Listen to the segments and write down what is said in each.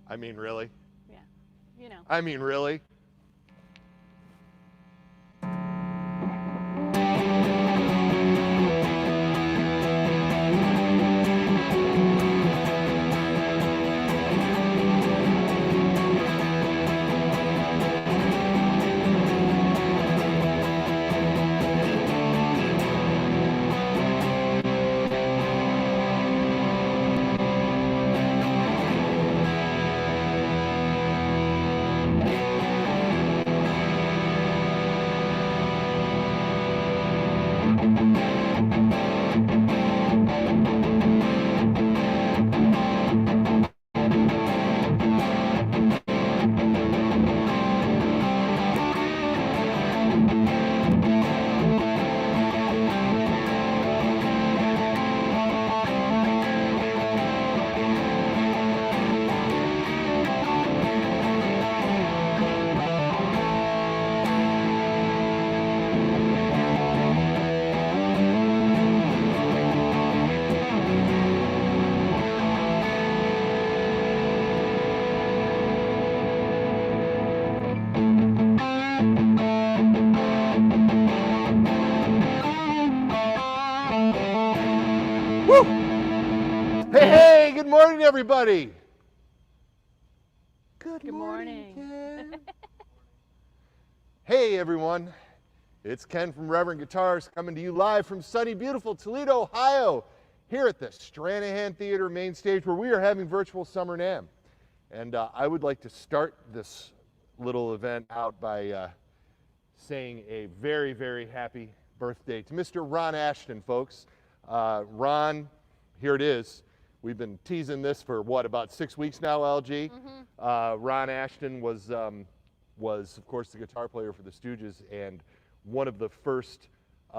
I mean, really? Yeah, you know. I mean, really? Woo! Hey, good morning, everybody. Good morning. Ken. Hey, everyone. It's Ken from Reverend Guitars coming to you live from sunny, beautiful Toledo, Ohio, here at the Stranahan Theater main stage where we are having virtual Summer NAMM. And I would like to start this little event out by saying a very, very happy birthday to Mr. Ron Ashton, folks. Ron, here it is. We've been teasing this for what, about 6 weeks now, LG? Ron Ashton was, of course, the guitar player for the Stooges and one of the first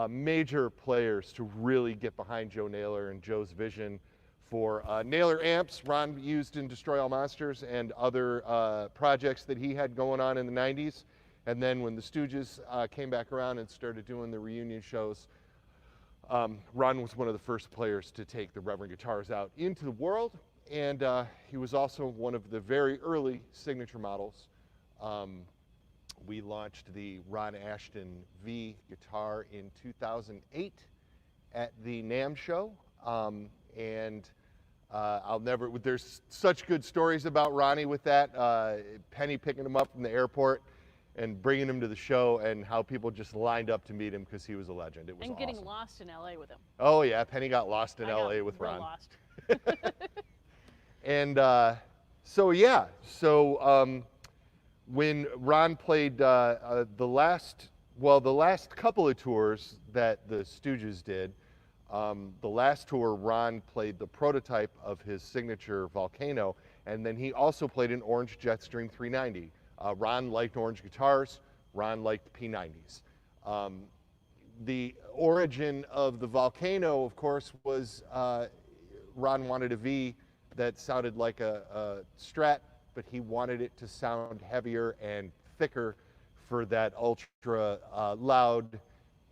major players to really get behind Joe Naylor and Joe's vision for Naylor amps Ron used in Destroy All Monsters and other projects that he had going on in the 90s. And then when the Stooges came back around and started doing the reunion shows, Ron was one of the first players to take the Reverend guitars out into the world, and he was also one of the very early signature models. We launched the Ron Ashton V guitar in 2008 at the NAMM show, and there's such good stories about Ronnie with that. Penny picking him up from the airport and bringing him to the show, and how people just lined up to meet him because he was a legend. It was And getting awesome. lost in LA with him. Oh yeah, Penny got lost in I LA got with real Ron. Lost. And when Ron played the last couple of tours that the Stooges did, the last tour Ron played the prototype of his signature Volcano, and then he also played an orange Jetstream 390. Ron liked orange guitars. Ron liked P90s. The origin of the Volcano, of course, was Ron wanted a V that sounded like a Strat, but he wanted it to sound heavier and thicker for that ultra loud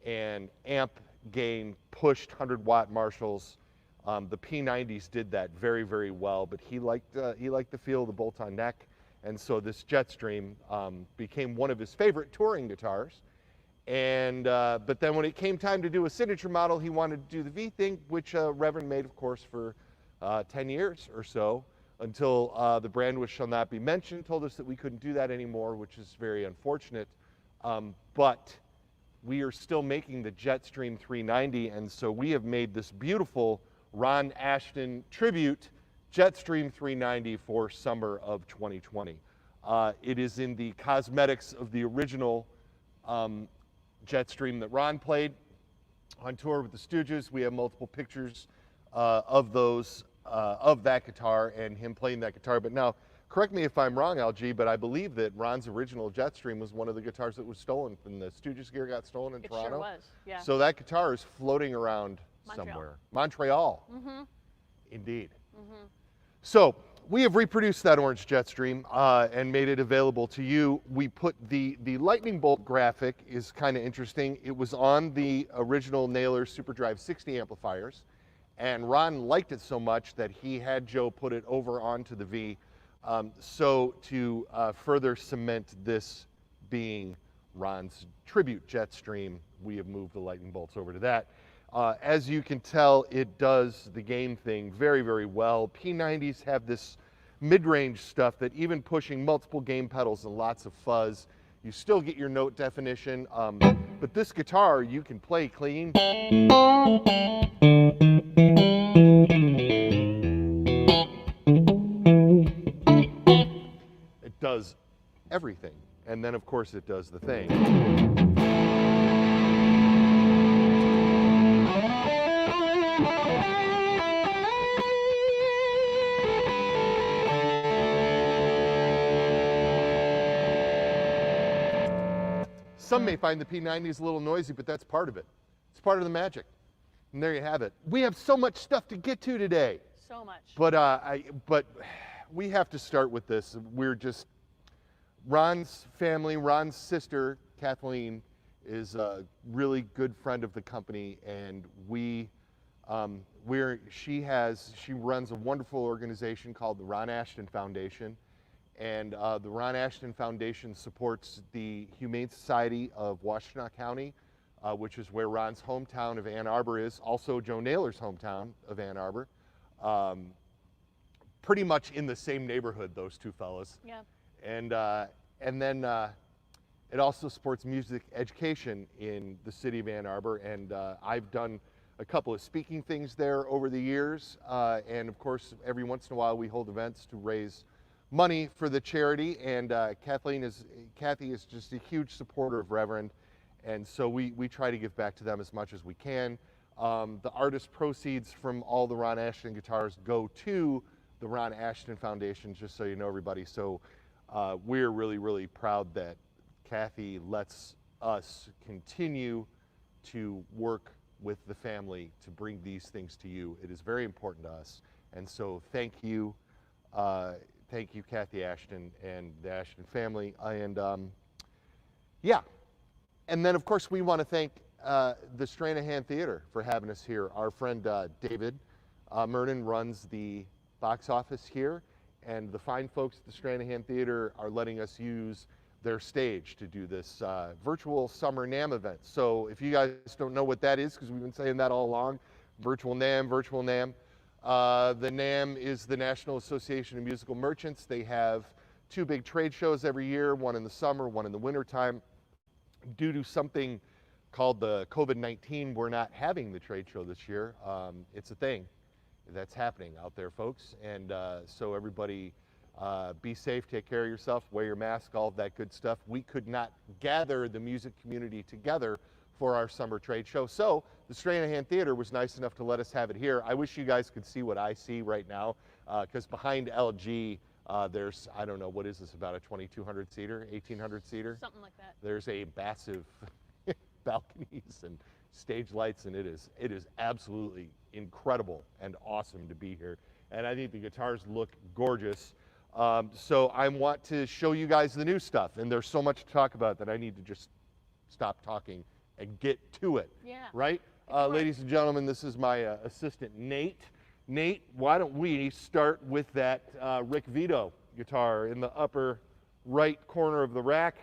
and amp gain pushed 100-watt Marshalls. The P90s did that very, very well, but he liked the feel of the bolt-on neck. And so this Jetstream became one of his favorite touring guitars. And but then when it came time to do a signature model, he wanted to do the V thing, which Reverend made, of course, for 10 years or so, until the brand which shall not be mentioned told us that we couldn't do that anymore, which is very unfortunate. But we are still making the Jetstream 390, and so we have made this beautiful Ron Ashton tribute Jetstream 390 for summer of 2020. It is in the cosmetics of the original Jetstream that Ron played on tour with the Stooges. We have multiple pictures of that guitar and him playing that guitar. But now, correct me if I'm wrong, LG, but I believe that Ron's original Jetstream was one of the guitars that was stolen when the Stooges gear got stolen in Toronto. It sure was, yeah. So that guitar is floating around Montreal. somewhere. Montreal. Mm-hmm. Indeed. Mm-hmm. So we have reproduced that orange Jetstream and made it available to you. We put the lightning bolt graphic is kind of interesting. It was on the original Naylor SuperDrive 60 amplifiers, and Ron liked it so much that he had Joe put it over onto the V. So to further cement this being Ron's tribute Jetstream, we have moved the lightning bolts over to that. As you can tell, it does the game thing very, very well. P90s have this mid-range stuff that even pushing multiple gain pedals and lots of fuzz, you still get your note definition. But this guitar, you can play clean. It does everything. And then, of course, it does the thing. Some may find the P90s a little noisy, but that's part of it. It's part of the magic. And there you have it. We have so much stuff to get to today. So much. But we have to start with this. We're just, Ron's family, Ron's sister, Kathleen, is a really good friend of the company, and she runs a wonderful organization called the Ron Ashton Foundation. And the Ron Ashton Foundation supports the Humane Society of Washtenaw County, which is where Ron's hometown of Ann Arbor is, also Joe Naylor's hometown of Ann Arbor. Pretty much in the same neighborhood, those two fellas. Yeah. And then it also supports music education in the city of Ann Arbor, and I've done a couple of speaking things there over the years, and of course, every once in a while we hold events to raise money for the charity, and Kathy is just a huge supporter of Reverend, and so we try to give back to them as much as we can. The artist proceeds from all the Ron Ashton guitars go to the Ron Ashton Foundation, just so you know, everybody. So we're really, really proud that Kathy lets us continue to work with the family to bring these things to you. It is very important to us, and so thank you. Thank you, Kathy Ashton and the Ashton family. And yeah, and then of course we want to thank the Stranahan Theater for having us here. Our friend David Murnan runs the box office here, and the fine folks at the Stranahan Theater are letting us use their stage to do this virtual summer NAMM event. So if you guys don't know what that is, because we've been saying that all along, virtual NAMM, virtual NAMM. The NAMM is the National Association of Musical Merchants. They have two big trade shows every year, one in the summer, one in the winter time. Due to something called the COVID-19, we're not having the trade show this year. It's a thing that's happening out there, folks. And so everybody be safe, take care of yourself, wear your mask, all of that good stuff. We could not gather the music community together for our summer trade show. So the Stranahan Theater was nice enough to let us have it here. I wish you guys could see what I see right now, because behind LG, there's, I don't know, what is this, about a 2,200 seater, 1,800 seater? Something like that. There's a massive balconies and stage lights, and it is absolutely incredible and awesome to be here. And I think the guitars look gorgeous. So I want to show you guys the new stuff, and there's so much to talk about that I need to just stop talking and get to it. Yeah. Right? Ladies and gentlemen, this is my assistant, Nate. Nate, why don't we start with that Rick Vito guitar in the upper right corner of the rack.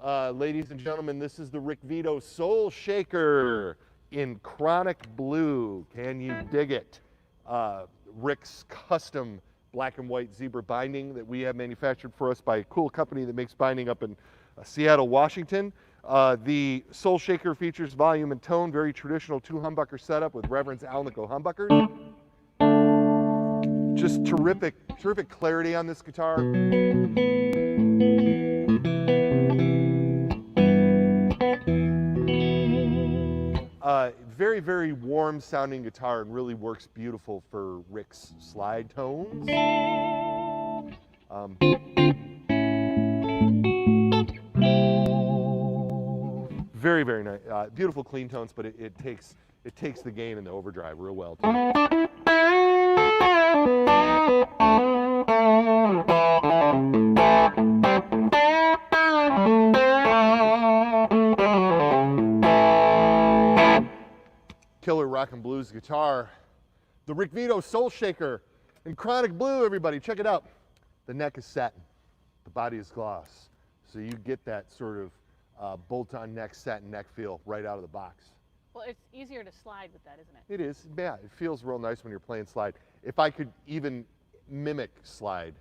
Ladies and gentlemen, this is the Rick Vito Soul Shaker in chronic blue. Can you dig it? Rick's custom black and white zebra binding that we have manufactured for us by a cool company that makes binding up in Seattle, Washington. The Soul Shaker features volume and tone, very traditional 2-humbucker setup with Reverends Alnico humbuckers. Just terrific clarity on this guitar. Very, very warm sounding guitar, and really works beautiful for Rick's slide tones. Very, very nice. Beautiful clean tones, but it takes the gain and the overdrive real well too. Killer rock and blues guitar, the Rick Vito Soul Shaker in chronic blue. Everybody, check it out. The neck is satin, the body is gloss. So you get that sort of bolt-on neck, satin neck feel right out of the box. Well, it's easier to slide with that, isn't it? It is, yeah, it feels real nice when you're playing slide. If I could even mimic slide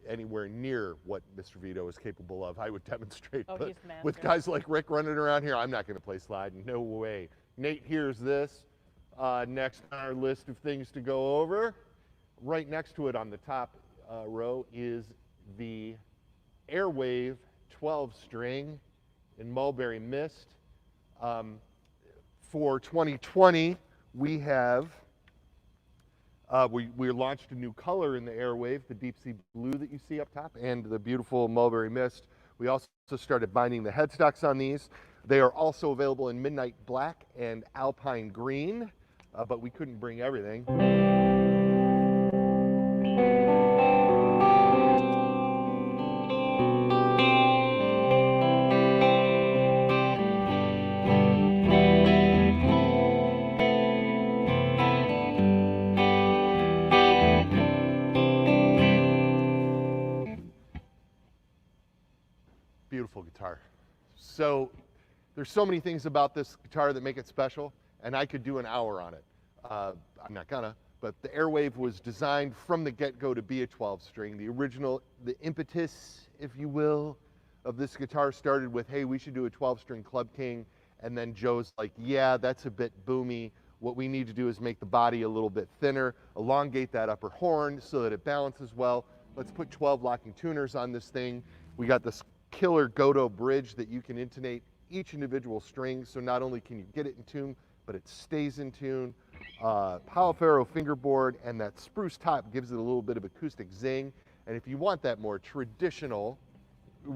anywhere near what Mr. Vito is capable of, I would demonstrate. Oh, But he's the master. with guys like Rick running around here, I'm not gonna play slide, no way. Nate hears this. Next on our list of things to go over, right next to it on the top row is the Airwave 12 string in Mulberry Mist. For 2020, we have, we launched a new color in the Airwave, the deep sea blue that you see up top, and the beautiful Mulberry Mist. We also started binding the headstocks on these. They are also available in Midnight Black and Alpine Green, but we couldn't bring everything. Beautiful guitar. So there's so many things about this guitar that make it special, and I could do an hour on it. I'm not gonna, but the Airwave was designed from the get-go to be a 12 string. The original, the impetus, if you will, of this guitar started with, hey, we should do a 12 string Club King, and then Joe's like, yeah, that's a bit boomy. What we need to do is make the body a little bit thinner, elongate that upper horn so that it balances well. Let's put 12 locking tuners on this thing. We got this killer Godot bridge that you can intonate each individual string, so not only can you get it in tune, but it stays in tune. Palo fingerboard, and that spruce top gives it a little bit of acoustic zing. And if you want that more traditional,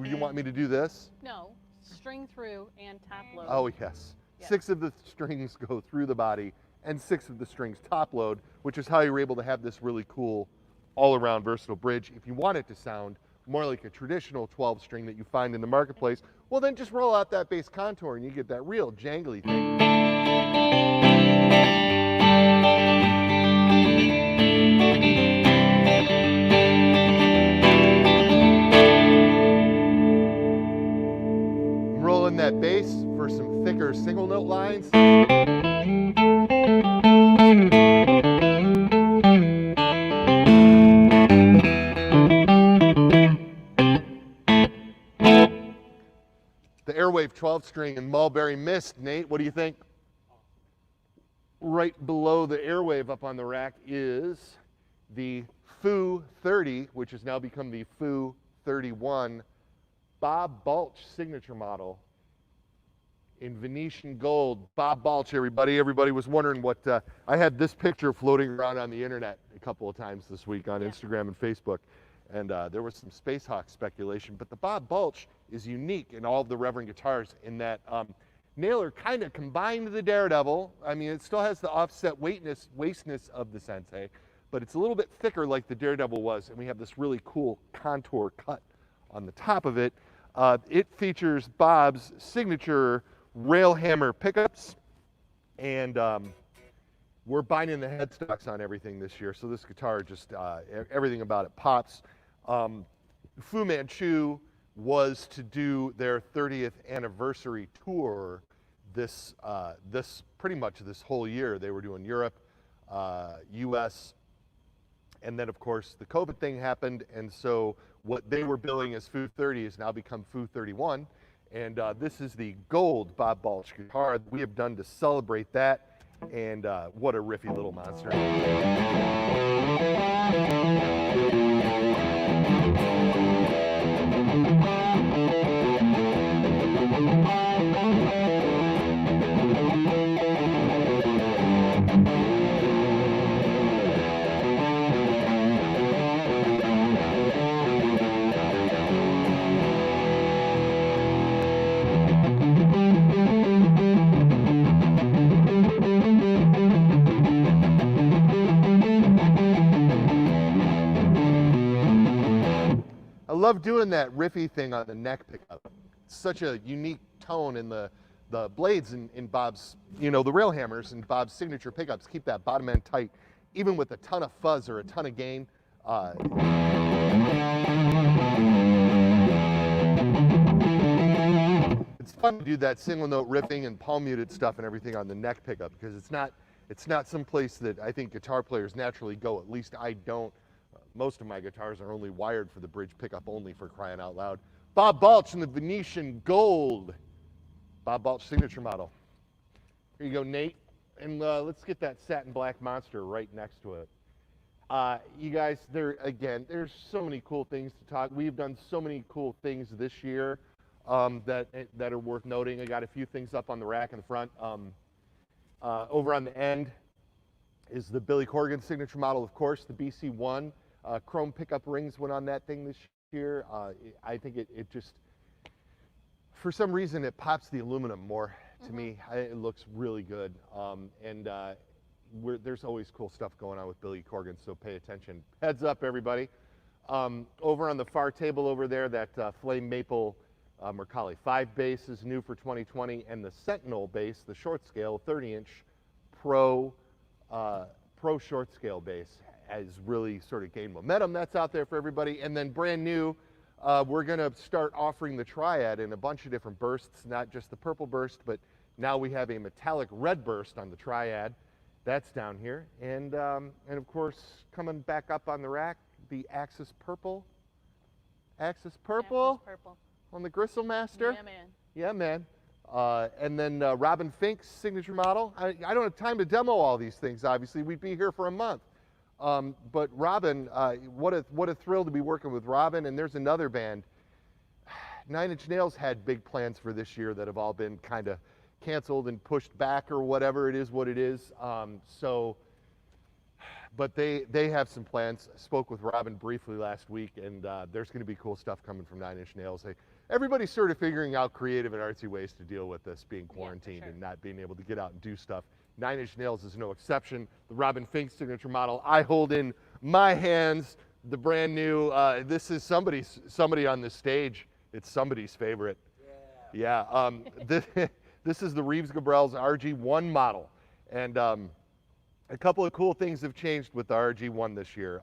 you want me to do this? No, string through and top load. Oh yes. Yes. 6 of the strings go through the body, and 6 of the strings top load, which is how you're able to have this really cool all-around versatile bridge. If you want it to sound more like a traditional 12 string that you find in the marketplace, well then just roll out that bass contour and you get that real jangly thing. I'm rolling that bass for some thicker single note lines. The Airwave 12 string in Mulberry Mist. Nate, what do you think? Right below the Airwave up on the rack is the Foo 30, which has now become the Foo 31 Bob Balch signature model in Venetian gold. Bob Balch, everybody. Everybody was wondering what, I had this picture floating around on the internet a couple of times this week on Instagram and Facebook. And there was some Space Hawk speculation, but the Bob Balch is unique in all of the Reverend guitars in that Naylor kind of combined the Daredevil. I mean, it still has the offset waistness of the Sensei, but it's a little bit thicker like the Daredevil was, and we have this really cool contour cut on the top of it. It features Bob's signature rail hammer pickups, and we're binding the headstocks on everything this year, so this guitar just, everything about it pops. Foomanchu was to do their 30th anniversary tour this pretty much this whole year. They were doing Europe, US, and then of course the COVID thing happened, and so what they were billing as Foo 30 has now become Foo 31, and this is the gold Bob Balch guitar that we have done to celebrate that, and what a riffy little monster. I love doing that riffy thing on the neck pickup. It's such a unique tone in the blades in Bob's, you know, the rail hammers and Bob's signature pickups keep that bottom end tight, even with a ton of fuzz or a ton of gain. fun to do that single note riffing and palm muted stuff and everything on the neck pickup, because it's not some place that I think guitar players naturally go. At least I don't. Most of my guitars are only wired for the bridge pickup only, for crying out loud. Bob Balch in the Venetian Gold. Bob Balch signature model. Here you go, Nate. And let's get that satin black monster right next to it. You guys, there's so many cool things to talk. We've done so many cool things this year that are worth noting. I got a few things up on the rack in the front. Over on the end is the Billy Corgan signature model, of course, the BC1. Chrome pickup rings went on that thing this year. I think it just, for some reason, it pops the aluminum more to me. It looks really good. There's always cool stuff going on with Billy Corgan, so pay attention. Heads up, everybody. Over on the far table over there, that Flame Maple Mercalli 5 bass is new for 2020, and the Sentinel bass, the short scale 30-inch Pro short scale bass, has really sort of gained momentum. That's out there for everybody. And then brand new, we're gonna start offering the Triad in a bunch of different bursts, not just the purple burst, but now we have a metallic red burst on the Triad. That's down here. And of course, coming back up on the rack, the Axis Purple. Axis Purple on the Gristle Master. Yeah, man. Yeah, man. And then Robin Fink's signature model. I don't have time to demo all these things, obviously. We'd be here for a month. But Robin, what a thrill to be working with Robin. And there's another band. Nine Inch Nails had big plans for this year that have all been kind of canceled and pushed back, or whatever. It is what it is. But they have some plans. I spoke with Robin briefly last week, and there's going to be cool stuff coming from Nine Inch Nails. Everybody's sort of figuring out creative and artsy ways to deal with this, being quarantined and not being able to get out and do stuff. Nine Inch Nails is no exception. The Robin Fink signature model I hold in my hands, the brand new, this is somebody on this stage. It's somebody's favorite. Yeah. This is the Reeves Gabrels RG1 model. And a couple of cool things have changed with the RG1 this year.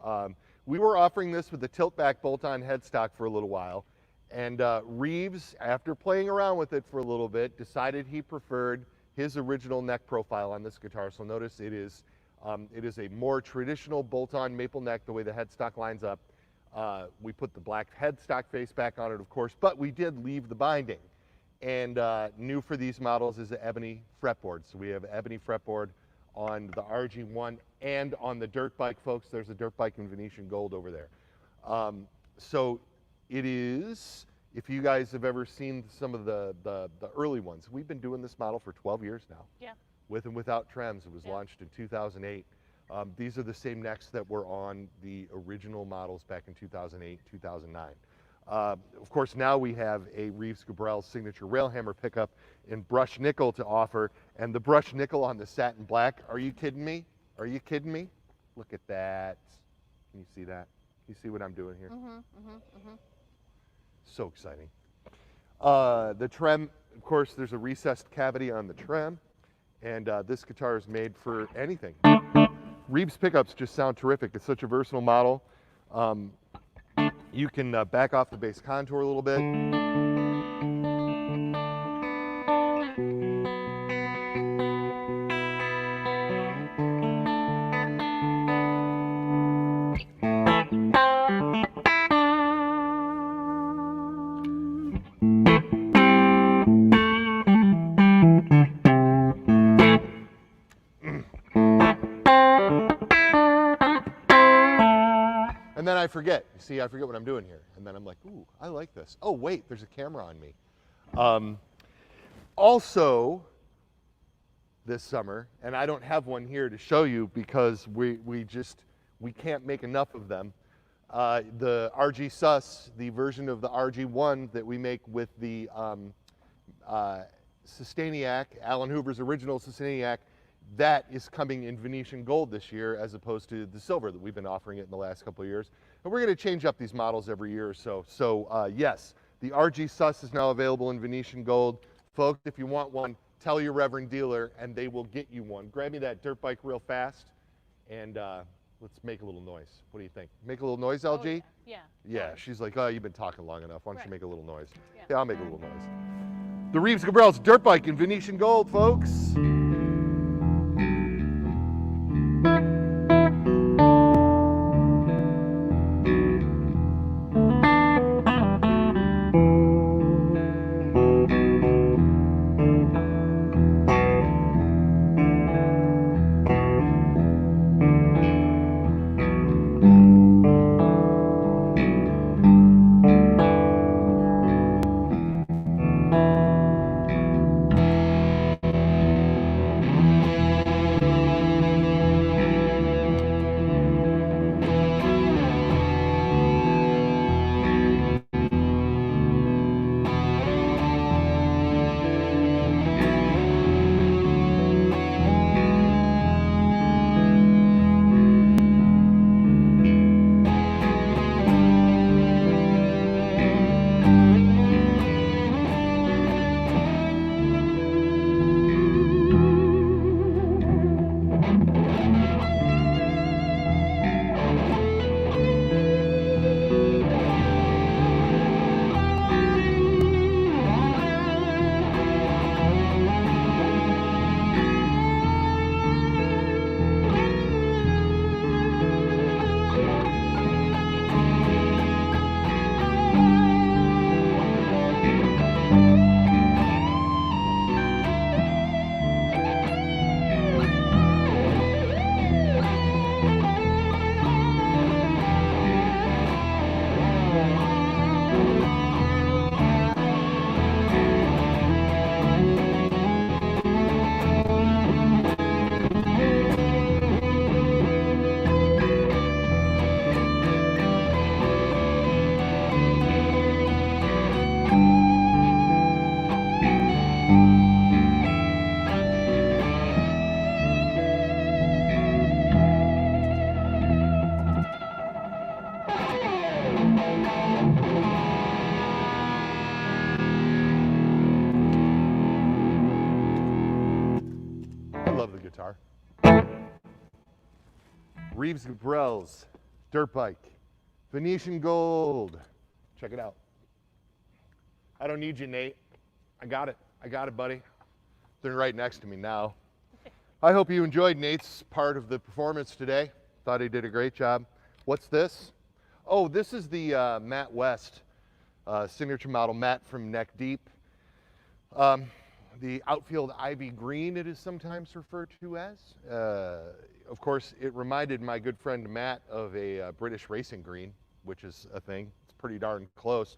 We were offering this with the tilt-back bolt-on headstock for a little while. And Reeves, after playing around with it for a little bit, decided he preferred his original neck profile on this guitar. So notice it is a more traditional bolt-on maple neck, the way the headstock lines up. We put the black headstock face back on it, of course, but we did leave the binding. And new for these models is the ebony fretboard. So we have ebony fretboard on the RG1 and on the dirt bike, folks. There's a dirt bike in Venetian Gold over there. So it is, if you guys have ever seen some of the early ones, we've been doing this model for 12 years now. Yeah. With and without Trams. It was launched in 2008. These are the same necks that were on the original models back in 2008, 2009. Of course, now we have a Reeves Gabrels signature railhammer pickup in brushed nickel to offer, and the brushed nickel on the satin black. Are you kidding me? Are you kidding me? Look at that. Can you see that? Can you see what I'm doing here? So exciting. The Tram, of course, there's a recessed cavity on the Tram, and this guitar is made for anything. Reeves pickups just sound terrific. It's such a versatile model. You can back off the bass contour a little bit. And then I forget. You see, I forget what I'm doing here. And then I'm like, ooh, I like this. Oh, wait, there's a camera on me. Also, this summer, and I don't have one here to show you because we can't make enough of them. The RG Sus, the version of the RG1 that we make with the Sustainiac, Alan Hoover's original Sustainiac, that is coming in Venetian Gold this year as opposed to the silver that we've been offering it in the last couple of years. And we're going to change up these models every year or so. So yes, the RG Sus is now available in Venetian Gold. Folks, if you want one, tell your Reverend dealer and they will get you one. Grab me that dirt bike real fast and let's make a little noise. What do you think? Make a little noise, LG? Oh, yeah. Yeah, she's like, oh, you've been talking long enough. Why don't you make a little noise? Yeah, I'll make a little noise. The Reeves Gabrels dirt bike in Venetian gold, folks. Reeves Gabrels dirt bike, Venetian gold. Check it out. I don't need you, Nate. I got it. I got it, buddy. They're right next to me now. I hope you enjoyed Nate's part of the performance today. Thought he did a great job. What's this? Oh, this is the Matt West signature model, Matt from Neck Deep. The outfield ivy green, it is sometimes referred to as. Of course, it reminded my good friend Matt of a British racing green, which is a thing. It's pretty darn close.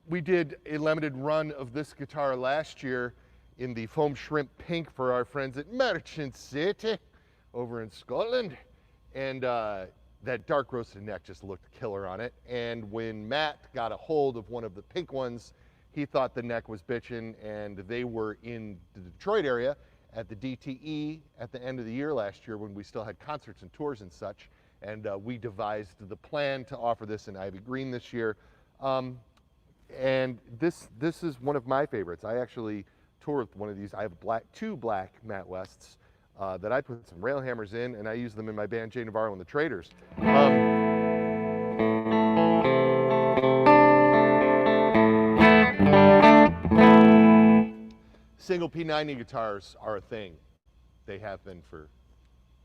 We did a limited run of this guitar last year in the foam shrimp pink for our friends at Merchant City over in Scotland. And that dark roasted neck just looked killer on it. And when Matt got a hold of one of the pink ones, he thought the neck was bitchin', and they were in the Detroit area at the DTE at the end of the year last year when we still had concerts and tours and such. And we devised the plan to offer this in ivy green this year. And this is one of my favorites. I actually tour with one of these. I have two black Matt Wests that I put some rail hammers in, and I use them in my band Jay Navarro and the Traders. Single P90 guitars are a thing. They have been for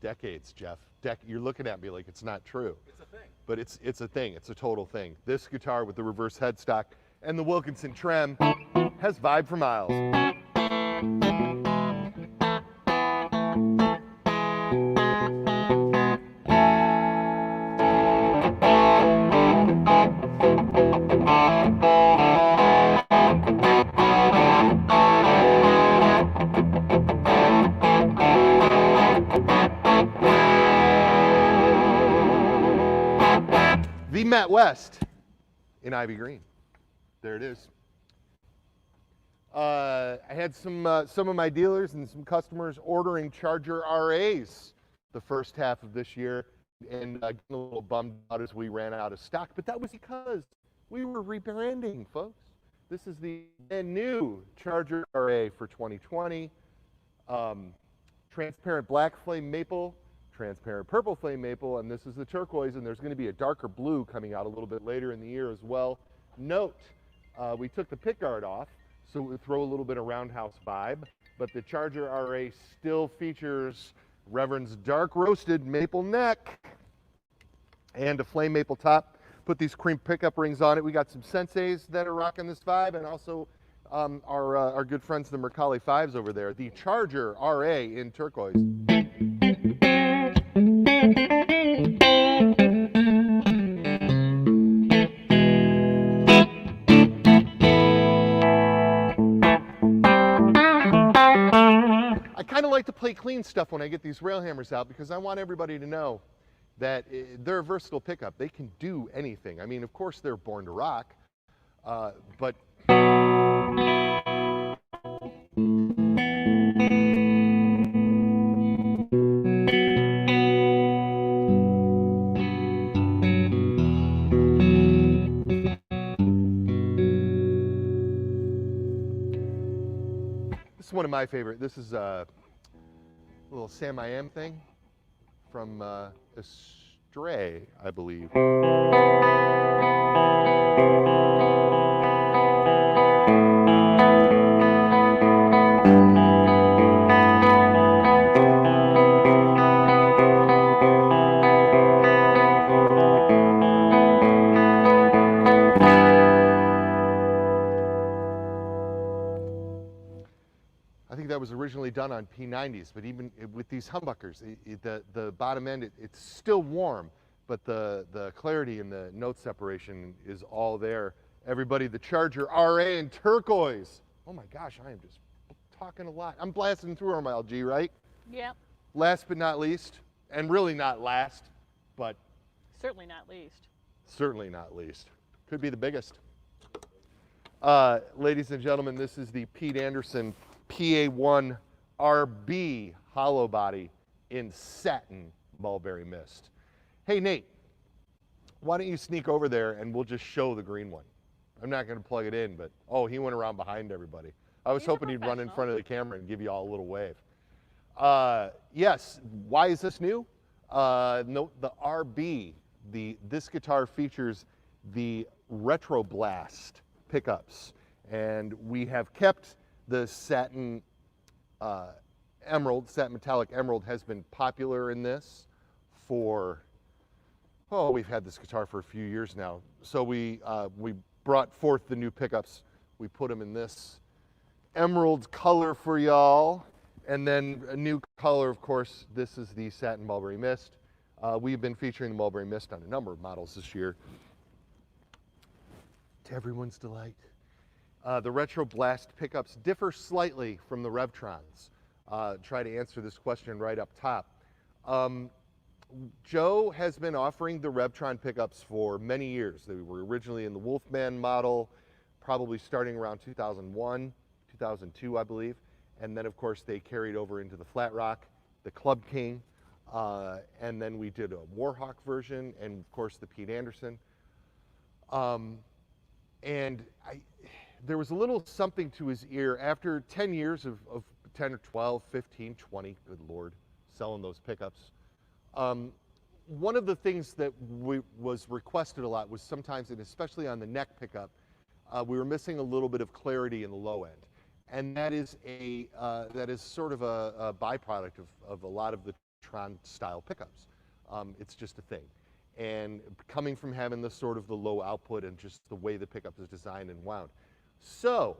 decades, Jeff. You're looking at me like it's not true. It's a thing. But it's a thing. It's a total thing. This guitar with the reverse headstock and the Wilkinson Tram has vibe for miles. The Matt West in ivy green. There it is. I had some of my dealers and some customers ordering Charger RAs the first half of this year, and getting a little bummed out as we ran out of stock. But that was because we were rebranding, folks. This is the brand new Charger RA for 2020. Transparent black flame maple, transparent purple flame maple, and this is the turquoise, and there's going to be a darker blue coming out a little bit later in the year as well. Note, we took the pickguard off, so we throw a little bit of roundhouse vibe. But the Charger RA still features Reverends dark roasted maple neck and a flame maple top. Put these cream pickup rings on it. We got some Senseis that are rocking this vibe, and also our good friends the Mercalli 5s over there. The Charger RA in turquoise. I kind of like to play clean stuff when I get these rail hammers out because I want everybody to know that they're a versatile pickup. They can do anything. I mean, of course, they're born to rock, but this is one of my favorite. This is a little Sam I Am thing from Stray, I believe. I think that was originally done on P90s, but even with these humbuckers, the bottom end, it's still warm, but the clarity and the note separation is all there. Everybody, the Charger RA in turquoise. Oh my gosh, I am just talking a lot. I'm blasting through RMLG, right? Yep. Last but not least, and really not last, but Certainly not least. certainly not least, could be the biggest. Ladies and gentlemen, this is the Pete Anderson PA1 RB hollow body in satin mulberry mist. Hey Nate, why don't you sneak over there and we'll just show the green one. I'm not going to plug it in, but oh, he went around behind everybody. I was hoping he'd run in front of the camera and give you all a little wave. Yes, why is this new? No, the RB, this guitar features the Retro Blast pickups, and we have kept the satin emerald, satin metallic emerald has been popular in this for, oh, we've had this guitar for a few years now. So we brought forth the new pickups. We put them in this emerald color for y'all. And then a new color, of course, this is the satin mulberry mist. We've been featuring the mulberry mist on a number of models this year, to everyone's delight. The Retro Blast pickups differ slightly from the Revtrons. Try to answer this question right up top. Joe has been offering the Revtron pickups for many years. They were originally in the Wolfman model, probably starting around 2001, 2002, I believe. And then, of course, they carried over into the Flat Rock, the Club King, and then we did a Warhawk version, and, of course, the Pete Anderson. There was a little something to his ear after 10 years of 10 or 12, 15, 20, good Lord, selling those pickups. One of the things that was requested a lot was sometimes, and especially on the neck pickup, we were missing a little bit of clarity in the low end. And that is sort of a byproduct of a lot of the Tron style pickups. It's just a thing. And coming from having the sort of the low output and just the way the pickup is designed and wound. So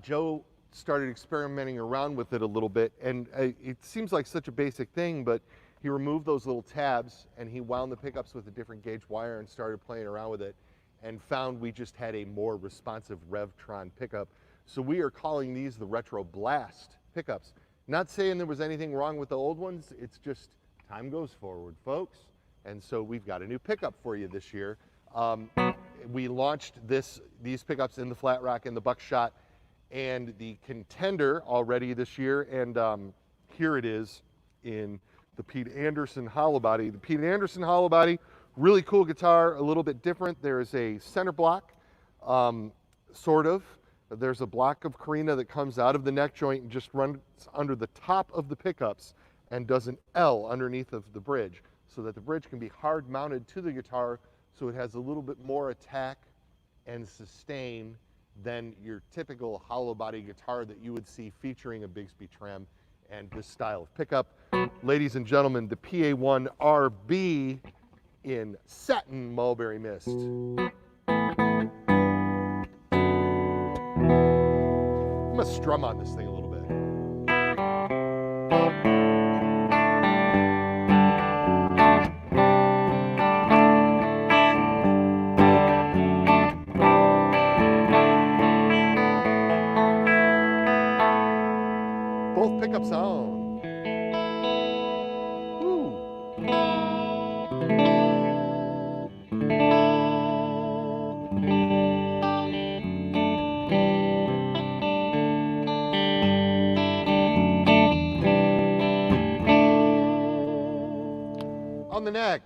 Joe started experimenting around with it a little bit, and it seems like such a basic thing, but he removed those little tabs and he wound the pickups with a different gauge wire and started playing around with it and found we just had a more responsive Revtron pickup. So we are calling these the Retro Blast pickups. Not saying there was anything wrong with the old ones, it's just time goes forward, folks. And so we've got a new pickup for you this year. We launched these pickups in the Flat Rock and the Buckshot and the Contender already this year, and here it is in the Pete Anderson hollow body. The Pete Anderson hollow body, really cool guitar, a little bit different. There's a center block, sort of. There's a block of carina that comes out of the neck joint and just runs under the top of the pickups and does an L underneath of the bridge so that the bridge can be hard mounted to the guitar so it has a little bit more attack and sustain than your typical hollow body guitar that you would see featuring a Bigsby Tram and this style of pickup. Ladies and gentlemen, the PA1 RB in satin mulberry mist. I'm gonna strum on this thing a little bit. Both pickups on. On the neck.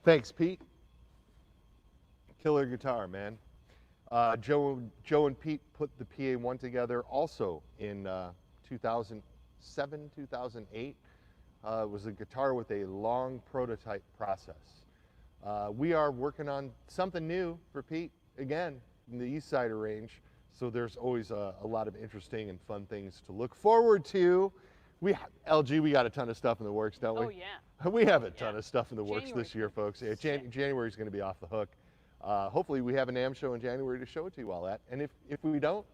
Thanks, Pete. Killer guitar, man. Joe and Pete put the PA1 together also in 2007, 2008. It was a guitar with a long prototype process. We are working on something new for Pete, again, in the East Side range. So there's always a lot of interesting and fun things to look forward to. LG, we got a ton of stuff in the works, don't we? Oh, yeah. We have a ton of stuff in the works January's this year, folks. Yeah, January's going to be off the hook. Hopefully we have a NAMM show in January to show it to you all at. And if we don't,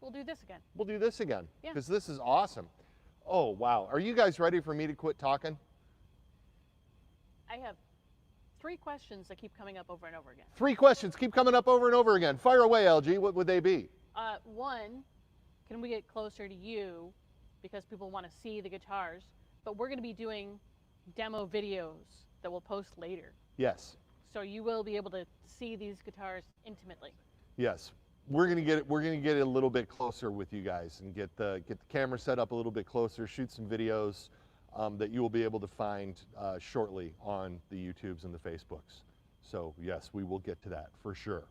We'll do this again. we'll do this again. Yeah. Because this is awesome. Oh, wow. Are you guys ready for me to quit talking? I have 3 questions that keep coming up over and over again. 3 questions keep coming up over and over again. Fire away, LG. What would they be? 1, can we get closer to you because people want to see the guitars? But we're going to be doing demo videos that we'll post later. Yes. So you will be able to see these guitars intimately. Yes. We're gonna get it a little bit closer with you guys and get the camera set up a little bit closer, shoot some videos that you will be able to find shortly on the YouTubes and the Facebooks. So yes, we will get to that for sure.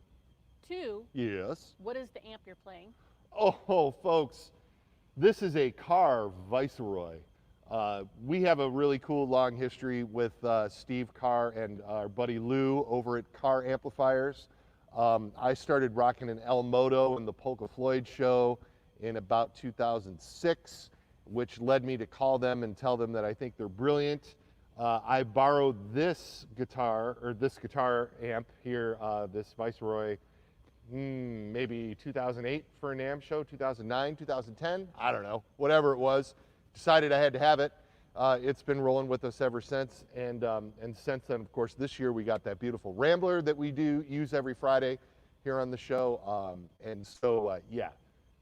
2, Yes. what is the amp you're playing? Oh, folks, this is a Carr Viceroy. We have a really cool long history with Steve Carr and our buddy Lou over at Carr Amplifiers. I started rocking an El Moto and the Polka Floyd show in about 2006, which led me to call them and tell them that I think they're brilliant. I borrowed this guitar amp here, this Viceroy, maybe 2008 for a NAMM show, 2009, 2010, I don't know, whatever it was. Decided I had to have it. It's been rolling with us ever since, and since then, of course, this year we got that beautiful Rambler that we do use every Friday here on the show, and so yeah,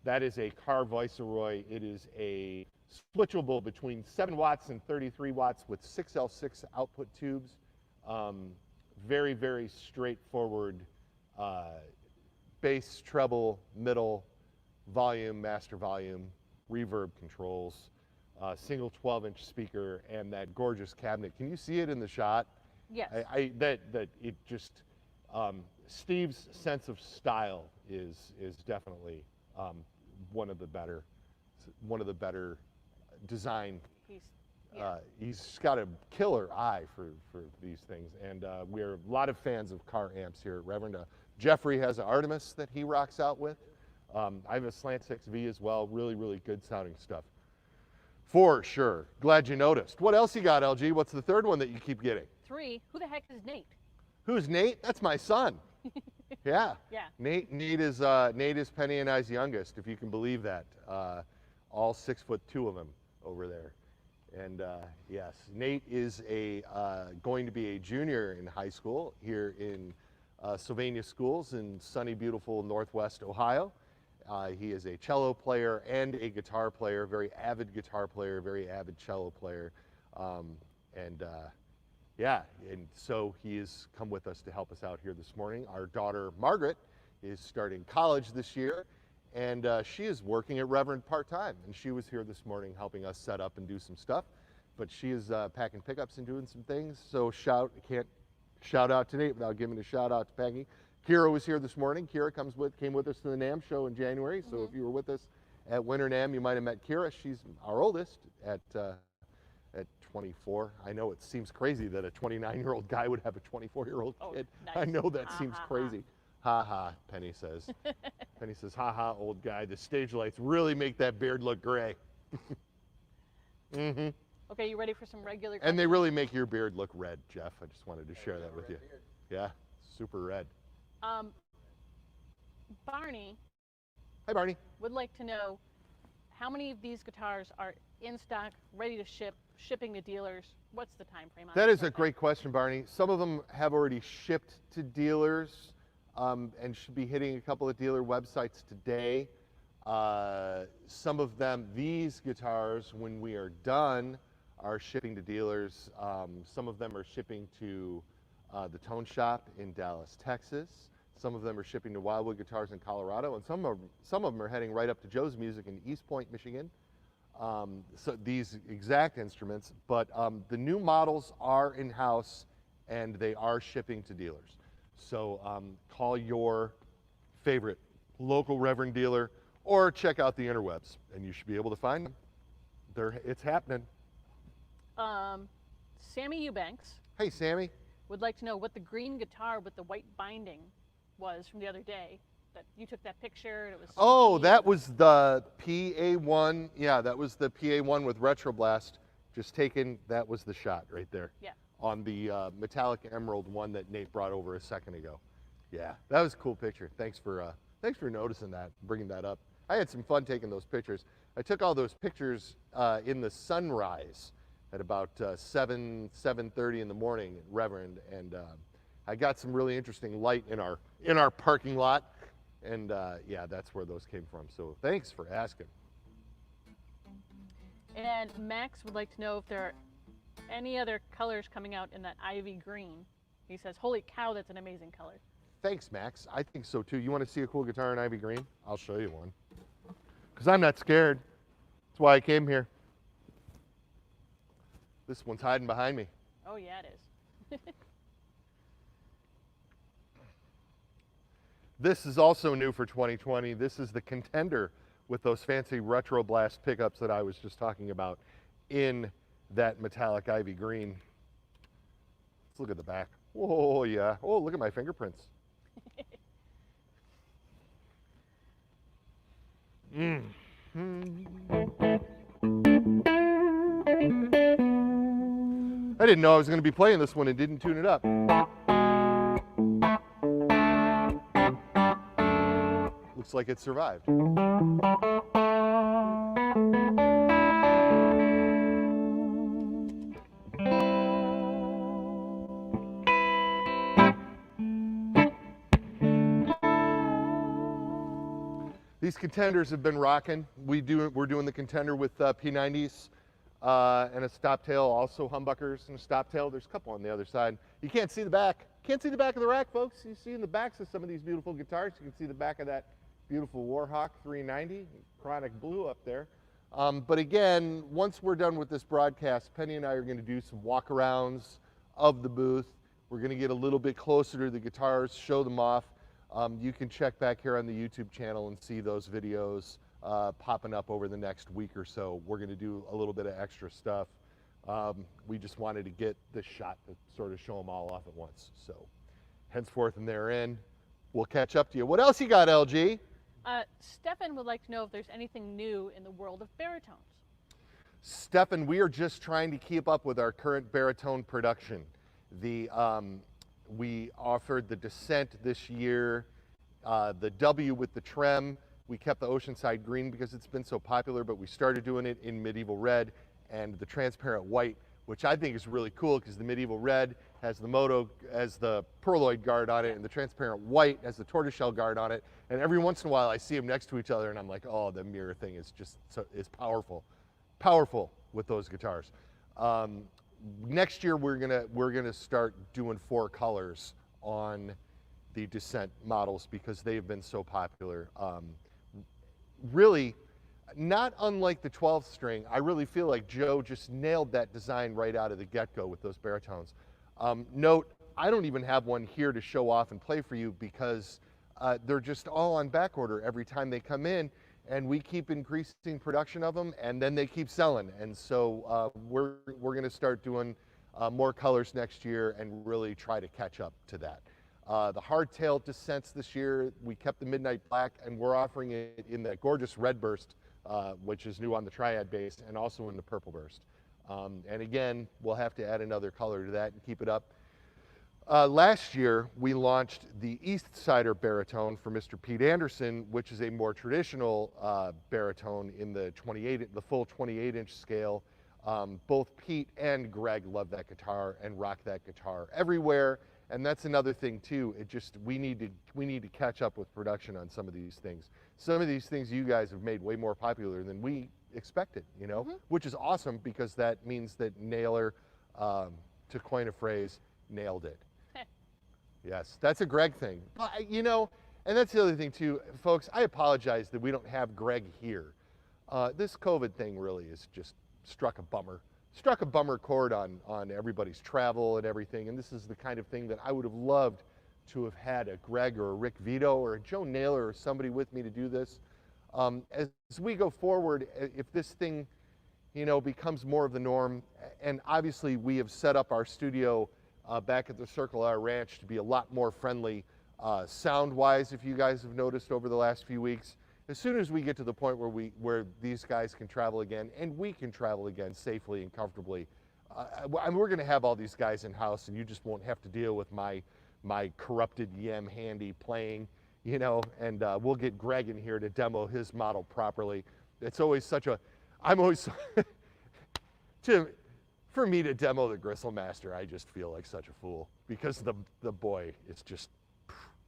that is a Carr Viceroy. It is a switchable between 7 watts and 33 watts with 6L6 output tubes. Very, very straightforward bass, treble, middle, volume, master volume, reverb controls. Single 12-inch speaker and that gorgeous cabinet. Can you see it in the shot? Yes. That it just Steve's sense of style is definitely one of the better design. He's got a killer eye for these things, and we're a lot of fans of Carr amps here at Reverend. Jeffrey has an Artemis that he rocks out with. I have a Slant 6V as well. Really, really good sounding stuff. For sure. Glad you noticed. What else you got, LG? What's the third one that you keep getting? 3, who the heck is Nate? Who's Nate? That's my son. Yeah. Yeah. Nate is Penny and I's youngest, if you can believe that. All 6'2" of them over there. And yes, Nate is going to be a junior in high school here in Sylvania Schools in sunny, beautiful Northwest Ohio. He is a cello player and a guitar player, very avid guitar player, very avid cello player. Yeah, and so he has come with us to help us out here this morning. Our daughter, Margaret, is starting college this year, and she is working at Reverend part-time, and she was here this morning helping us set up and do some stuff, but she is packing pickups and doing some things, so can't shout out to Nate without giving a shout out to Peggy. Kira was here this morning. Kira came with us to the NAMM show in January, so if you were with us at Winter NAMM, you might have met Kira. She's our oldest at 24. I know it seems crazy that a 29-year-old guy would have a 24-year-old kid. Nice. I know that seems crazy. Ha ha, Penny says. Penny says, ha ha, old guy. The stage lights really make that beard look gray. Okay, you ready for some regular questions? And they really make your beard look red, Jeff. I just wanted to share that with you. Yeah, super red. Barney. Hi, Barney. Would like to know how many of these guitars are in stock, ready to shipping to dealers? What's the time frame on that? Is a great question, Barney. Some of them have already shipped to dealers and should be hitting a couple of dealer websites today. Some of them, these guitars, when we are done, are shipping to dealers. Some of them are shipping to the Tone Shop in Dallas, Texas. Some of them are shipping to Wildwood Guitars in Colorado, and some of them are heading right up to Joe's Music in East Point, Michigan. So these exact instruments, but the new models are in-house and they are shipping to dealers. So call your favorite local Reverend dealer or check out the interwebs and you should be able to find them. It's happening. Sammy Eubanks. Hey, Sammy. Would like to know what the green guitar with the white binding was from the other day. That you took that picture and it was so Oh, neat. that was the PA1. Yeah, that was the PA1 with Retroblast. Just taken, that was the shot right there. Yeah. On the metallic emerald one that Nate brought over a second ago. Yeah, that was a cool picture. Thanks for noticing that, bringing that up. I had some fun taking those pictures. I took all those pictures in the sunrise at about 7:30 in the morning at Reverend, and I got some really interesting light in our parking lot. And yeah, that's where those came from. So thanks for asking. And Max would like to know if there are any other colors coming out in that ivy green. He says, holy cow, that's an amazing color. Thanks, Max. I think so too. You want to see a cool guitar in ivy green? I'll show you one. Because I'm not scared. That's why I came here. This one's hiding behind me. Oh yeah, it is. This is also new for 2020. This is the Contender with those fancy Retroblast pickups that I was just talking about in that metallic ivy green. Let's look at the back. Oh yeah. Oh, look at my fingerprints. I didn't know I was going to be playing this one and didn't tune it up. Looks like it survived. These Contenders have been rocking. We're doing the Contender with P90s and a stop tail, also humbuckers and a stop tail. There's a couple on the other side. You can't see the back. Can't see the back of the rack, folks. You see in the backs of some of these beautiful guitars. You can see the back of that beautiful Warhawk 390, Chronic Blue up there. But again, once we're done with this broadcast, Penny and I are going to do some walkarounds of the booth. We're going to get a little bit closer to the guitars, show them off. You can check back here on the YouTube channel and see those videos popping up over the next week or so. We're going to do a little bit of extra stuff. We just wanted to get this shot to sort of show them all off at once. So henceforth and therein, we'll catch up to you. What else you got, LG? Stefan would like to know if there's anything new in the world of baritones. Stefan, we are just trying to keep up with our current baritone production. We offered the Descent this year, the W with the Tram. We kept the Oceanside Green because it's been so popular, but we started doing it in Medieval Red. and the transparent white, which I think is really cool because the medieval red has the moto, has the pearloid guard on it, and the transparent white has the tortoiseshell guard on it. And every once in a while I see them next to each other and I'm like, oh, the mirror thing is just, is powerful. Powerful with those guitars. Next year we're gonna start doing 4 colors on the Descent models because they've been so popular. Really, not unlike the 12th string, I really feel like Joe just nailed that design right out of the get-go with those baritones. Note, I don't even have one here to show off and play for you because they're just all on back order every time they come in, and we keep increasing production of them, and then they keep selling. And so we're gonna start doing more colors next year and really try to catch up to that. The hardtail Descents this year, we kept the midnight black, and we're offering it in that gorgeous red burst, which is new on the Triad base, and also in the purple burst. And again, we'll have to add another color to that and keep it up. Last year, we launched the East Sider baritone for Mr. Pete Anderson, which is a more traditional baritone in the full 28-inch scale. Both Pete and Greg love that guitar and rock that guitar everywhere. And that's another thing too. We need to catch up with production on some of these things. Some of these things you guys have made way more popular than we expected, you know, which is awesome because that means that Naylor, to coin a phrase, nailed it. Yes, that's a Greg thing. You know, and that's the other thing too, folks. I apologize that we don't have Greg here. This COVID thing really has just struck a bummer chord on everybody's travel and everything. And this is the kind of thing that I would have loved to have had a Greg or a Rick Vito or a Joe Naylor or somebody with me to do this. As we go forward, if this thing, you know, becomes more of the norm, and obviously we have set up our studio back at the Circle R Ranch to be a lot more friendly sound-wise, if you guys have noticed over the last few weeks. As soon as we get to the point where these guys can travel again, and we can travel again safely and comfortably, we're going to have all these guys in-house, and you just won't have to deal with my corrupted Yam handy playing, you know, and we'll get Greg in here to demo his model properly. It's always for me to demo the Gristlemaster, I just feel like such a fool because the boy is just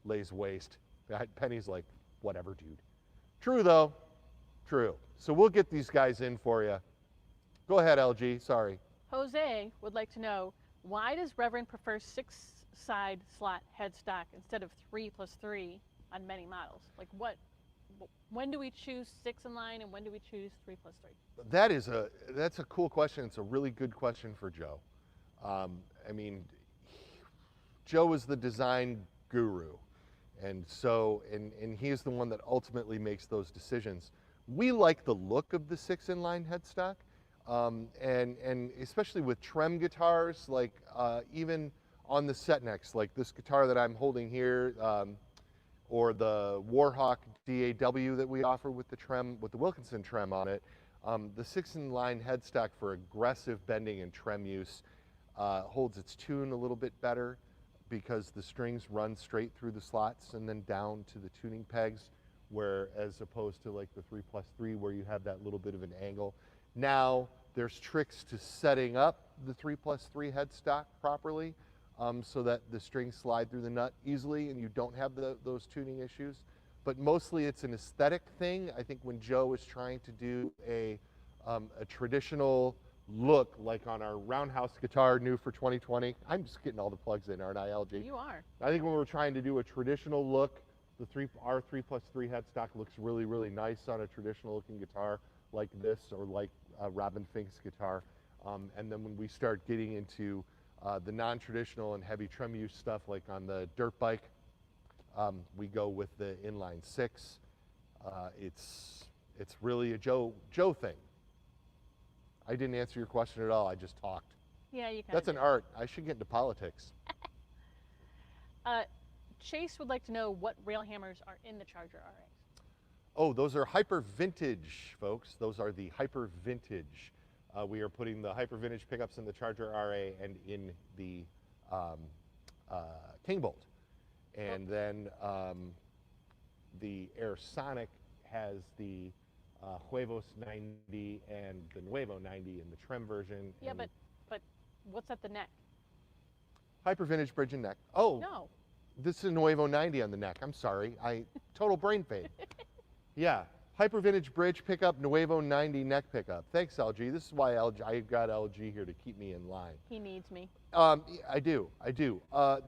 lays waste. Penny's like, whatever, dude. True though, true. So we'll get these guys in for you. Go ahead, LG, sorry. Jose would like to know, why does Reverend prefer 6-side slot headstock instead of 3+3 on many models? Like when do we choose 6 in line and when do we choose 3+3? That's a cool question. It's a really good question for Joe. I mean, Joe is the design guru. And so, and he's the one that ultimately makes those decisions. We like the look of the 6-in-line headstock, and especially with trem guitars, like even on the set necks, like this guitar that I'm holding here, or the Warhawk DAW that we offer with the trem, with the Wilkinson trem on it. The 6-in-line headstock for aggressive bending and trem use holds its tune a little bit better, because the strings run straight through the slots and then down to the tuning pegs, where as opposed to like the 3+3 where you have that little bit of an angle. Now there's tricks to setting up the 3+3 headstock properly so that the strings slide through the nut easily and you don't have those tuning issues. But mostly it's an aesthetic thing. I think when Joe is trying to do a traditional look like on our roundhouse guitar new for 2020. I'm just getting all the plugs in, aren't I, LG? You are. I think when we're trying to do a traditional look, our 3+3 headstock looks really, really nice on a traditional looking guitar like this or like Robin Fink's guitar. And then when we start getting into the non-traditional and heavy trem use stuff like on the dirt bike, we go with the inline 6. It's really a Joe thing. I didn't answer your question at all. I just talked. Yeah, you can. That's an art. I should get into politics. Chase would like to know what rail hammers are in the Charger RA. Oh, those are hyper vintage, folks. Those are the hyper vintage. We are putting the hyper vintage pickups in the Charger RA and in the King Bolt. And then the Air Sonic has the Huevos 90 and the Nuevo 90 in the Tram version. Yeah, and but what's at the neck? Hyper Vintage Bridge and Neck. Oh, No. this is a Nuevo 90 on the neck. I'm sorry. Total brain fade. Yeah. Hyper Vintage Bridge pickup, Nuevo 90 neck pickup. Thanks, LG. This is why I got LG here to keep me in line. He needs me. I do.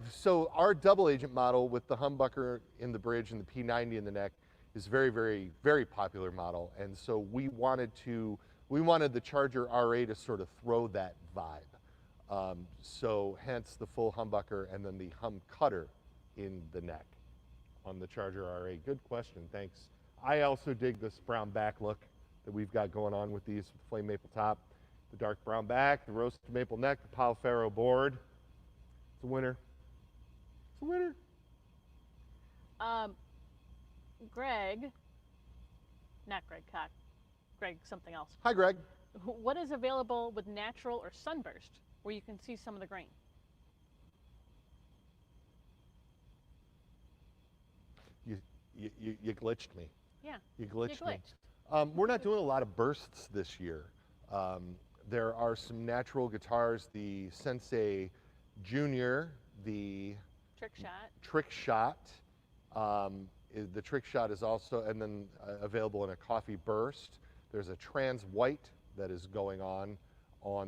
So our double agent model with the humbucker in the bridge and the P90 in the neck is very, very, very popular model. And so we wanted the Charger RA to sort of throw that vibe. So hence the full humbucker and then the hum cutter in the neck on the Charger RA. Good question, thanks. I also dig this brown back look that we've got going on with these, with the flame maple top, the dark brown back, the roasted maple neck, the Pal Ferro board. It's a winner. It's a winner. Greg, not Greg Cock, Greg something else. Hi, Greg. What is available with natural or sunburst where you can see some of the grain? You glitched me. Yeah. You glitched You me. We're not doing a lot of bursts this year. There are some natural guitars, the Sensei Junior, the Trick shot. The Trick Shot is also, and then available in a coffee burst. There's a trans white that is going on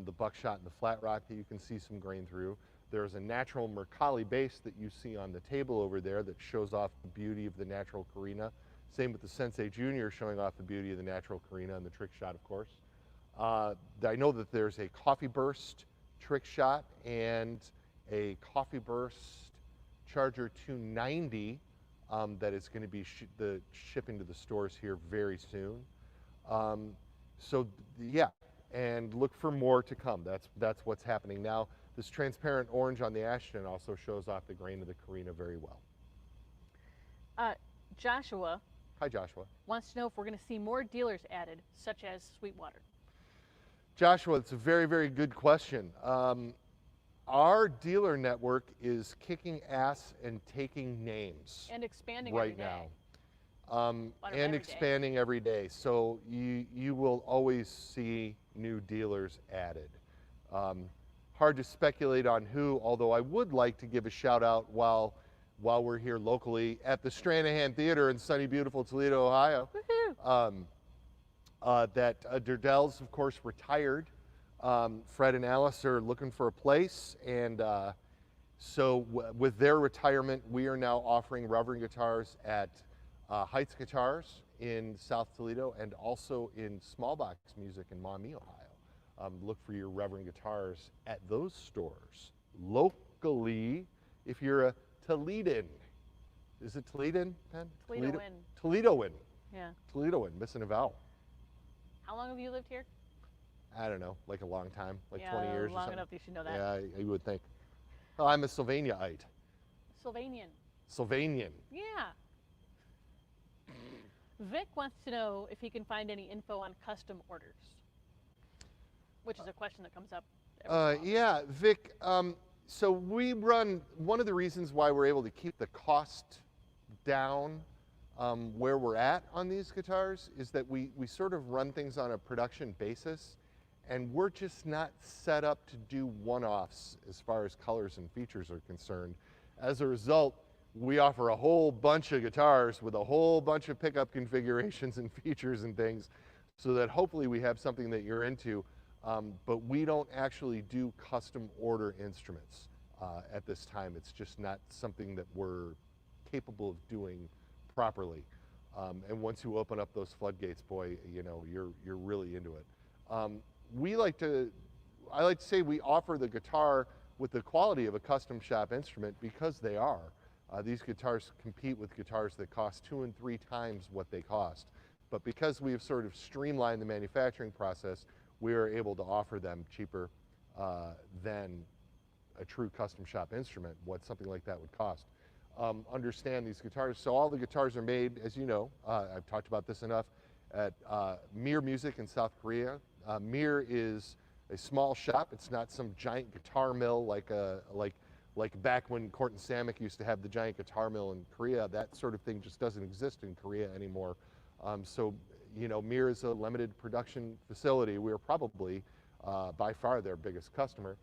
the buckshot and the flat rock that you can see some grain through. There's a natural Mercalli bass that you see on the table over there that shows off the beauty of the natural Carina. Same with the Sensei Junior showing off the beauty of the natural Carina and the Trick Shot, of course. I know that there's a coffee burst Trick Shot and a coffee burst Charger 290 that is going to be shipping to the stores here very soon. So yeah, and look for more to come. That's what's happening now. This transparent orange on the Ashton also shows off the grain of the Carina very well. Joshua. Hi, Joshua. Wants to know if we're going to see more dealers added, such as Sweetwater. Joshua, it's a very, very good question. Our dealer network is kicking ass and taking names. And expanding right every day. now. And expanding every day. So you will always see new dealers added. Hard to speculate on who, although I would like to give a shout out while we're here locally at the Stranahan Theater in sunny, beautiful Toledo, Ohio. That Durdell's, of course, retired. Fred and Alice are looking for a place, and so with their retirement, we are now offering Reverend guitars at Heights Guitars in South Toledo and also in Small Box Music in Maumee, Ohio. Look for your Reverend guitars at those stores. Locally, if you're a Toledan, is it Toledan, Pen? Toledoan. Toledoan. Yeah. Toledoan, missing a vowel. How long have you lived here? I don't know, like a long time, like yeah, 20 years or something. long enough you should know that. Yeah, you would think. Oh, I'm a Sylvaniaite. Sylvanian. Sylvanian. Yeah. Vic wants to know if he can find any info on custom orders, which is a question that comes up every so often. Yeah, Vic, so we run, one of the reasons why we're able to keep the cost down where we're at on these guitars is that we sort of run things on a production basis, and we're just not set up to do one-offs as far as colors and features are concerned. As a result, we offer a whole bunch of guitars with a whole bunch of pickup configurations and features and things so that hopefully we have something that you're into, but we don't actually do custom order instruments at this time. It's just not something that we're capable of doing properly. And once you open up those floodgates, boy, you know, you're really into it. I like to say we offer the guitar with the quality of a custom shop instrument because they are. These guitars compete with guitars that cost 2 and 3 times what they cost. But because we have sort of streamlined the manufacturing process, we are able to offer them cheaper than a true custom shop instrument, what something like that would cost. Understand these guitars. So all the guitars are made, as you know, I've talked about this enough, at Mir Music in South Korea. Mir is a small shop. It's not some giant guitar mill like back when Court and Samick used to have the giant guitar mill in Korea. That sort of thing just doesn't exist in Korea anymore. So you know, Mir is a limited production facility. We're probably by far their biggest customer.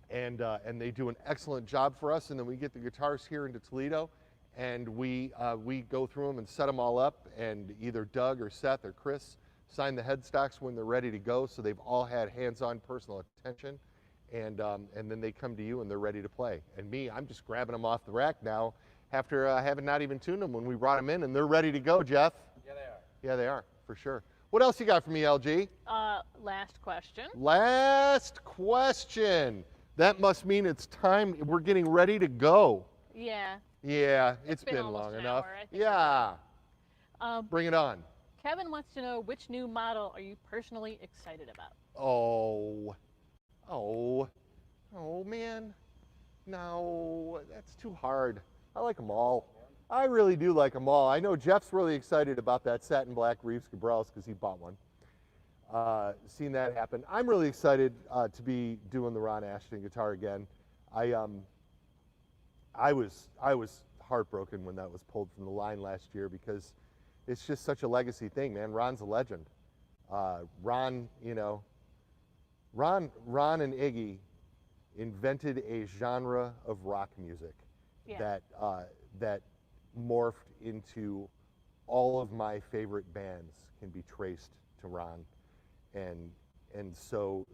And they do an excellent job for us. And then we get the guitars here into Toledo, and we go through them and set them all up, and either Doug or Seth or Chris sign the headstocks when they're ready to go, so they've all had hands-on personal attention, and then they come to you and they're ready to play. And me, I'm just grabbing them off the rack now after having not even tuned them when we brought them in, and they're ready to go, Jeff. Yeah, they are. Yeah, they are, for sure. What else you got for me, LG? Last question. Last question. That must mean it's time. We're getting ready to go. Yeah. Yeah, it's been almost long an enough. hour, I think. Yeah. Bring it on. Kevin wants to know, which new model are you personally excited about? Oh man. No, that's too hard. I like them all. I really do like them all. I know Jeff's really excited about that satin black Reeves Cabrels because he bought one. Seen that happen. I'm really excited to be doing the Ron Ashton guitar again. I was heartbroken when that was pulled from the line last year because it's just such a legacy thing, man. Ron's a legend. Ron, you know, Ron and Iggy invented a genre of rock music that morphed into all of my favorite bands can be traced to Ron, and so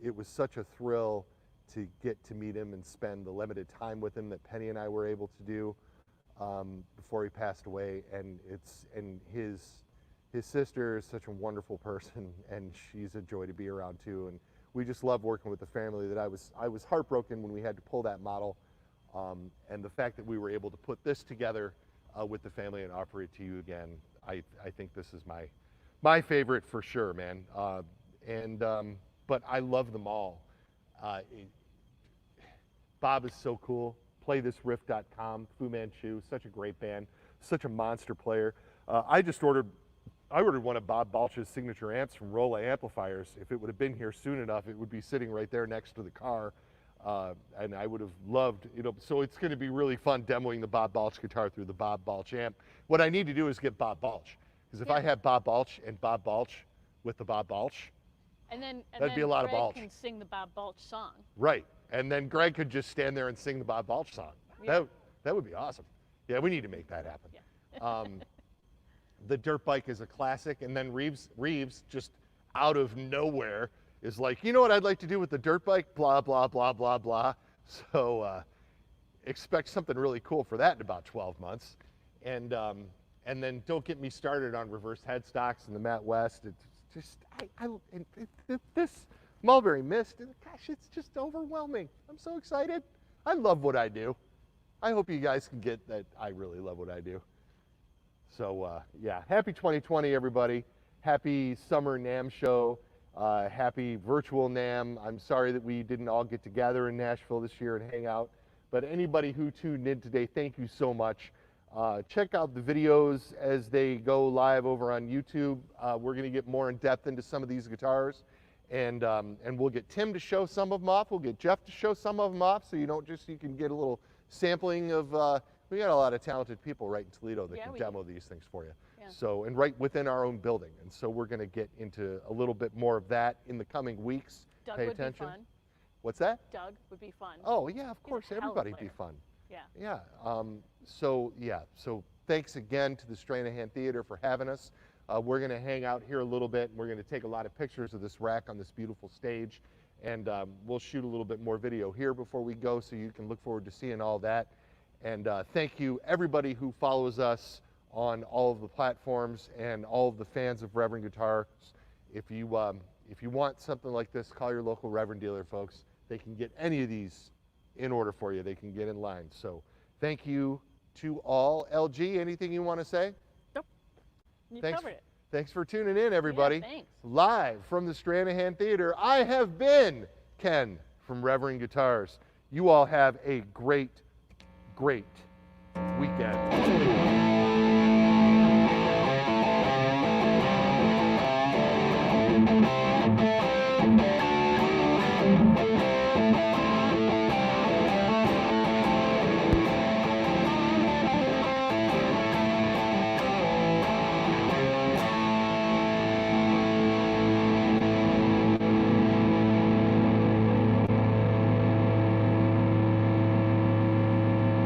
it was such a thrill to get to meet him and spend the limited time with him that Penny and I were able to do before he passed away. And his sister is such a wonderful person, and she's a joy to be around too. And we just love working with the family. That I was heartbroken when we had to pull that model, and the fact that we were able to put this together with the family and offer it to you again. I think this is my favorite for sure, man. But I love them all. Bob is so cool. Playthisriff.com, Foomanchu, such a great band, such a monster player. I ordered one of Bob Balch's signature amps from Rolla Amplifiers. If it would have been here soon enough, it would be sitting right there next to the car. And I would have loved, you know, so it's going to be really fun demoing the Bob Balch guitar through the Bob Balch amp. What I need to do is get Bob Balch, because if I have Bob Balch and Bob Balch with the Bob Balch, that'd be a lot of Balch. Greg can sing the Bob Balch song. Right, and then Greg could just stand there and sing the Bob Balch song. Yeah. That would be awesome. Yeah, we need to make that happen. Yeah. The dirt bike is a classic, and then Reeves just out of nowhere is like, you know what I'd like to do with the dirt bike? Blah, blah, blah, blah, blah. So expect something really cool for that in about 12 months. And then don't get me started on reverse headstocks and the Matt West. It's just, this Mulberry Mist, gosh, it's just overwhelming. I'm so excited. I love what I do. I hope you guys can get that I really love what I do. So yeah, happy 2020, everybody. Happy summer NAMM show. Happy virtual NAMM. I'm sorry that we didn't all get together in Nashville this year and hang out, but anybody who tuned in today, thank you so much. Check out the videos as they go live over on YouTube. We're going to get more in depth into some of these guitars, and we'll get Tim to show some of them off. We'll get Jeff to show some of them off, so you can get a little sampling of. We got a lot of talented people right in Toledo that can demo these things for you. Yeah. So, and right within our own building. And so we're going to get into a little bit more of that in the coming weeks. Doug Pay would attention. be fun. What's that? Doug would be fun. Oh yeah, of course, everybody'd be fun. Yeah. Yeah. So thanks again to the Stranahan Theater for having us. We're going to hang out here a little bit, and we're going to take a lot of pictures of this rack on this beautiful stage, and we'll shoot a little bit more video here before we go, so you can look forward to seeing all that. And thank you, everybody who follows us on all of the platforms and all of the fans of Reverend Guitars. If you want something like this, call your local Reverend dealer, folks. They can get any of these in order for you. They can get in line. So thank you to all. LG, anything you want to say? Nope. You covered it. Thanks for tuning in, everybody. Yeah, thanks. Live from the Stranahan Theater, I have been Ken from Reverend Guitars. You all have a great weekend.